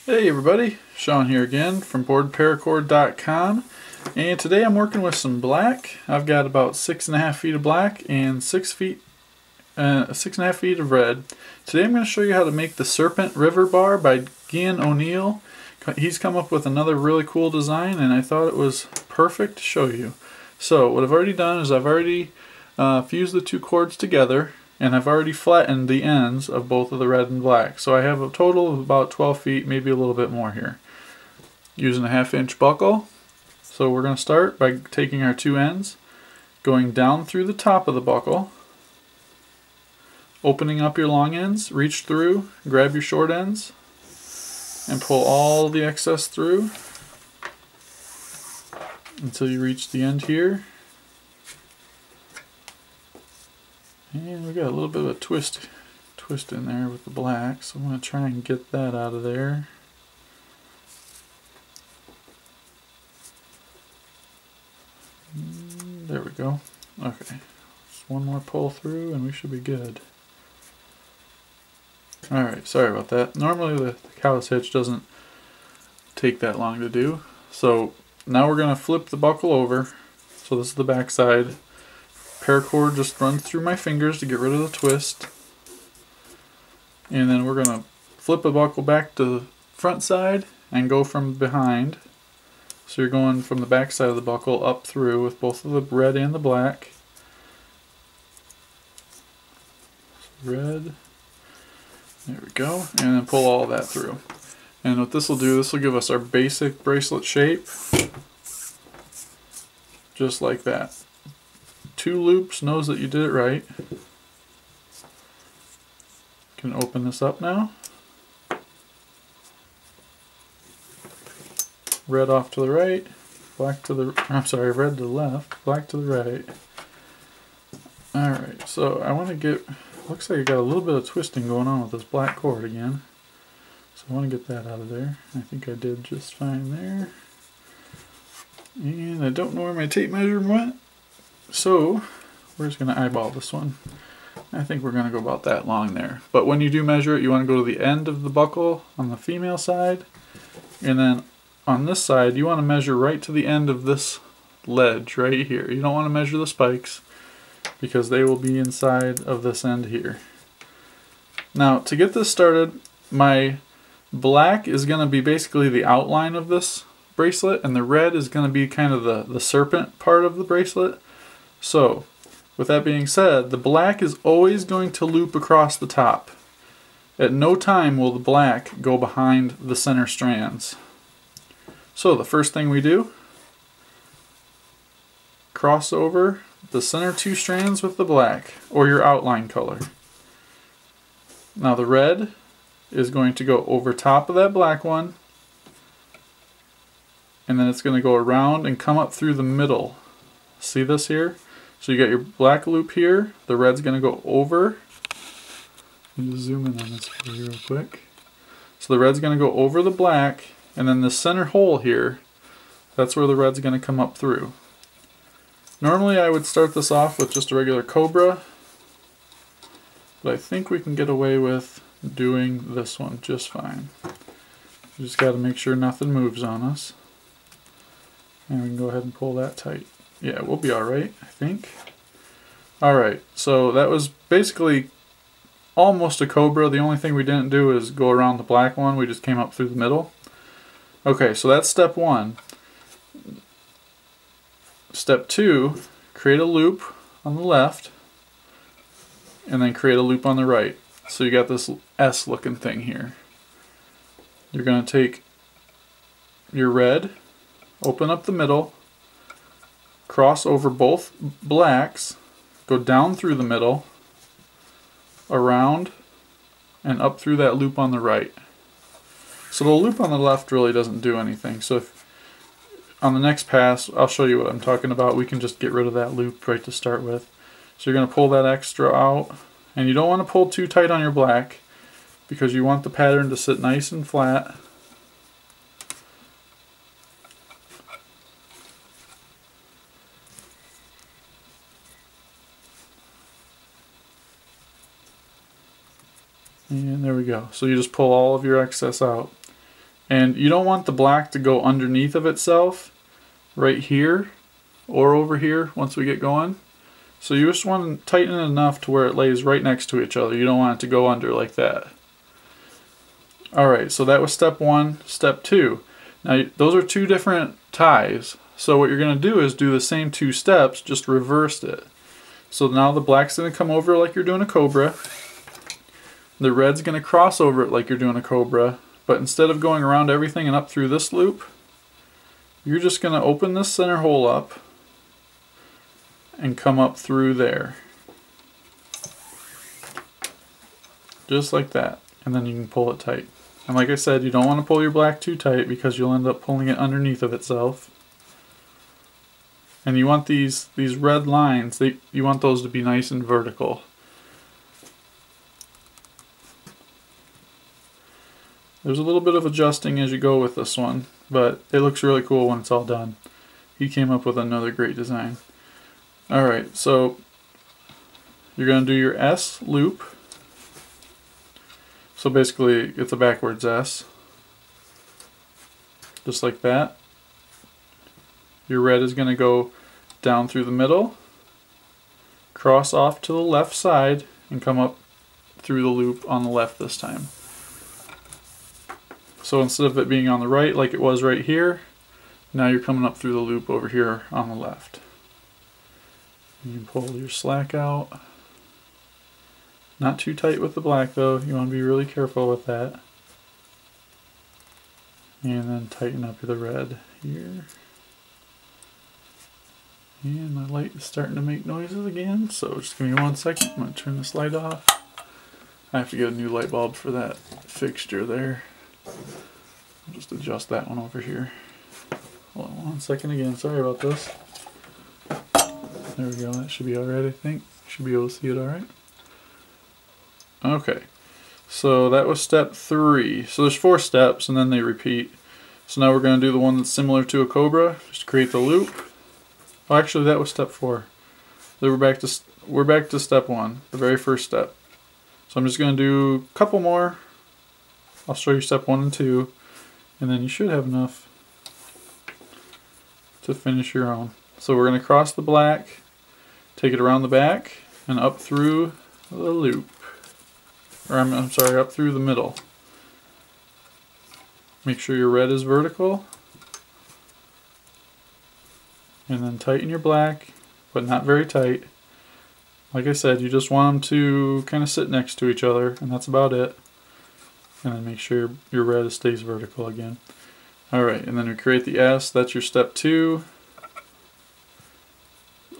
Hey everybody, Sean here again from BoredParacord.com, and today I'm working with some black. I've got about 6.5 feet of black and 6.5 feet of red. Today I'm going to show you how to make the Serpent River Bar by Gian O'Neill. He's come up with another really cool design and I thought it was perfect to show you. So what I've already done is I've already fused the two cords together, and I've already flattened the ends of both of the red and black. So I have a total of about 12 feet, maybe a little bit more here. Using a 1/2 inch buckle. So we're going to start by taking our two ends, going down through the top of the buckle, opening up your long ends, reach through, grab your short ends, and pull all the excess through until you reach the end here. And we got a little bit of a twist in there with the black, so I'm going to try and get that out of there. There we go. Okay, just one more pull through and we should be good. Alright, sorry about that. Normally the cow's hitch doesn't take that long to do. So now we're going to flip the buckle over. So this is the back side. Paracord just runs through my fingers to get rid of the twist. And then we're going to flip the buckle back to the front side and go from behind. So you're going from the back side of the buckle up through with both of the red and the black. Red. There we go. And then pull all that through. And what this will do, this will give us our basic bracelet shape. Just like that. 2 loops knows that you did it right. Can open this up now. Red off to the right, black to the, red to the left, black to the right. Alright, so I want to get, looks like I got a little bit of twisting going on with this black cord again. So I want to get that out of there. I think I did just fine there. And I don't know where my tape measure went. So we're just going to eyeball this one. I think we're going to go about that long there. But when you do measure it, you want to go to the end of the buckle on the female side. And then on this side, you want to measure right to the end of this ledge right here. You don't want to measure the spikes because they will be inside of this end here. Now to get this started, my black is going to be basically the outline of this bracelet, and the red is going to be kind of the serpent part of the bracelet. So, with that being said, the black is always going to loop across the top. At no time will the black go behind the center strands. So the first thing we do, cross over the center 2 strands with the black, or your outline color. Now the red is going to go over top of that black one, and then it's going to go around and come up through the middle. See this here? So you got your black loop here, the red's going to go over. Let me just zoom in on this for you real quick. So the red's going to go over the black, and then the center hole here, that's where the red's going to come up through. Normally I would start this off with just a regular cobra, but I think we can get away with doing this one just fine. You just got to make sure nothing moves on us. And we can go ahead and pull that tight. Yeah, we'll be alright, I think. Alright, so that was basically almost a cobra. The only thing we didn't do is go around the black one. We just came up through the middle. Okay, so that's step 1. Step 2, create a loop on the left, and then create a loop on the right. So you got this S looking thing here. You're going to take your red, open up the middle, cross over both blacks, go down through the middle, around, and up through that loop on the right. So the loop on the left really doesn't do anything. So if, on the next pass, I'll show you what I'm talking about. We can just get rid of that loop right to start with. So you're going to pull that extra out, and you don't want to pull too tight on your black because you want the pattern to sit nice and flat. And there we go. So you just pull all of your excess out. And you don't want the black to go underneath of itself right here or over here once we get going. So you just want to tighten it enough to where it lays right next to each other. You don't want it to go under like that. Alright, so that was step one. Step two. Now those are two different ties. So what you're going to do is do the same two steps, just reverse it. So now the black's going to come over like you're doing a cobra. The red's going to cross over it like you're doing a cobra. But instead of going around everything and up through this loop, you're just going to open this center hole up and come up through there. Just like that. And then you can pull it tight. And like I said, you don't want to pull your black too tight because you'll end up pulling it underneath of itself. And you want these red lines, you want those to be nice and vertical. There's a little bit of adjusting as you go with this one, but it looks really cool when it's all done. He came up with another great design. Alright, so you're going to do your S loop. So basically it's a backwards S. Just like that. Your red is going to go down through the middle, cross off to the left side, and come up through the loop on the left this time. So instead of it being on the right like it was right here, now you're coming up through the loop over here on the left. You pull your slack out. Not too tight with the black though, you want to be really careful with that. And then tighten up the red here. And my light is starting to make noises again, so just give me 1 second. I'm going to turn this light off. I have to get a new light bulb for that fixture there. I'll just adjust that one over here. Hold on 1 second again, sorry about this. There we go, that should be alright I think. Should be able to see it alright. Okay, so that was step 3. So there's 4 steps and then they repeat. So now we're going to do the one that's similar to a cobra, just create the loop. Oh, actually that was step 4. So we're back to step 1, the very first step. So I'm just going to do a couple more. I'll show you step 1 and 2, and then you should have enough to finish your own. So we're going to cross the black, take it around the back, and up through the loop. Or I'm sorry, up through the middle. Make sure your red is vertical. And then tighten your black, but not very tight. Like I said, you just want them to kind of sit next to each other, and that's about it. And then make sure your red stays vertical again. Alright, and then we create the S, that's your step 2.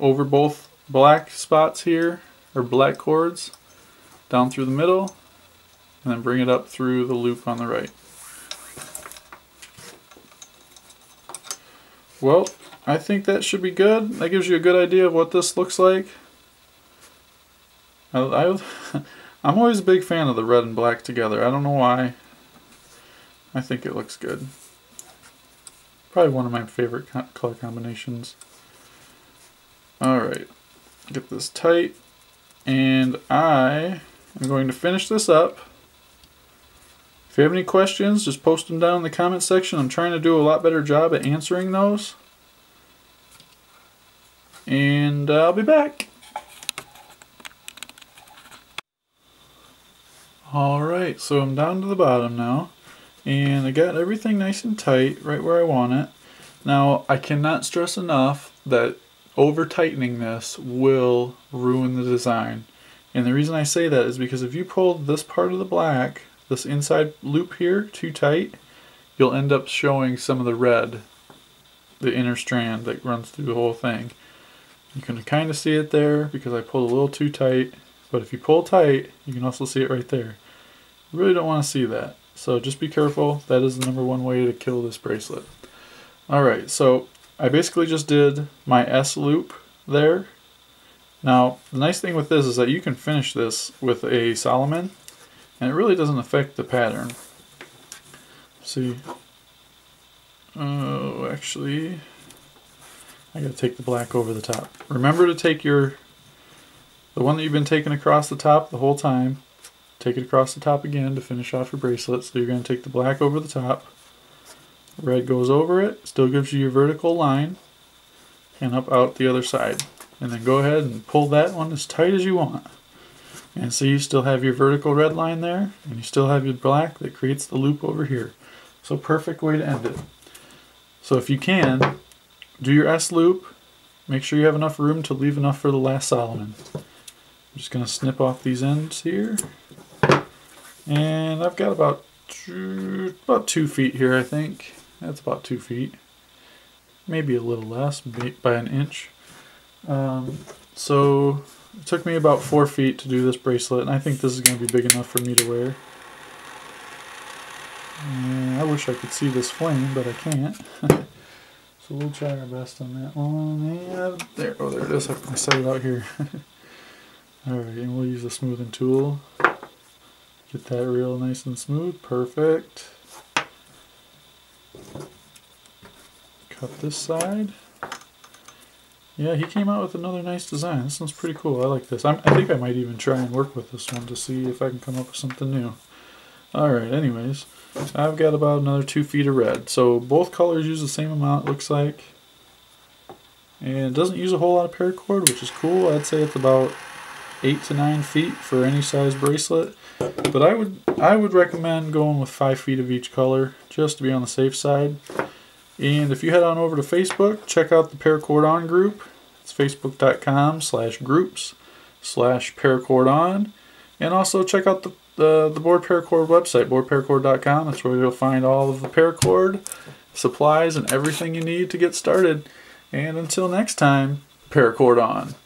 Over both black spots here, or black cords, down through the middle, and then bring it up through the loop on the right. Well, I think that should be good. That gives you a good idea of what this looks like. I'm always a big fan of the red and black together. I don't know why. I think it looks good. Probably one of my favorite color combinations. Alright, get this tight. And I am going to finish this up. If you have any questions, just post them down in the comment section. I'm trying to do a lot better job at answering those. And I'll be back. Alright, so I'm down to the bottom now. And I got everything nice and tight, right where I want it. Now, I cannot stress enough that over tightening this will ruin the design. And the reason I say that is because if you pull this part of the black, this inside loop here, too tight, you'll end up showing some of the red, the inner strand that runs through the whole thing. You can kind of see it there because I pulled a little too tight, but if you pull tight, you can also see it right there. You really don't want to see that, so just be careful. That is the #1 way to kill this bracelet. Alright, so I basically just did my S loop there. Now, the nice thing with this is that you can finish this with a Solomon, and it really doesn't affect the pattern. See? Oh, actually, I gotta take the black over the top. Remember to take the one that you've been taking across the top the whole time, take it across the top again to finish off your bracelet. So you're gonna take the black over the top. Red goes over it, still gives you your vertical line, and up out the other side. And then go ahead and pull that one as tight as you want. And so you still have your vertical red line there, and you still have your black that creates the loop over here. So perfect way to end it. So if you can, do your S loop, make sure you have enough room to leave enough for the last Solomon. I'm just going to snip off these ends here. And I've got about 2 feet here, I think. That's about 2 feet. Maybe a little less, by an inch. So it took me about 4 feet to do this bracelet, and I think this is going to be big enough for me to wear. And I wish I could see this flame, but I can't. So we'll try our best on that one. And there, oh, there it is. I set it out here. Alright, and we'll use a smoothing tool. Get that real nice and smooth. Perfect. Cut this side. Yeah, he came out with another nice design. This one's pretty cool. I like this. I think I might even try and work with this one to see if I can come up with something new. Alright, anyways. I've got about another 2 feet of red. So both colors use the same amount, it looks like. And it doesn't use a whole lot of paracord, which is cool. I'd say it's about 8 to 9 feet for any size bracelet. But I would recommend going with 5 feet of each color, just to be on the safe side. And if you head on over to Facebook, check out the Paracord On group. It's facebook.com/groups/paracordon. And also check out the BoredParacord website, BoredParacord.com. That's where you'll find all of the paracord supplies and everything you need to get started. And until next time, Paracord On.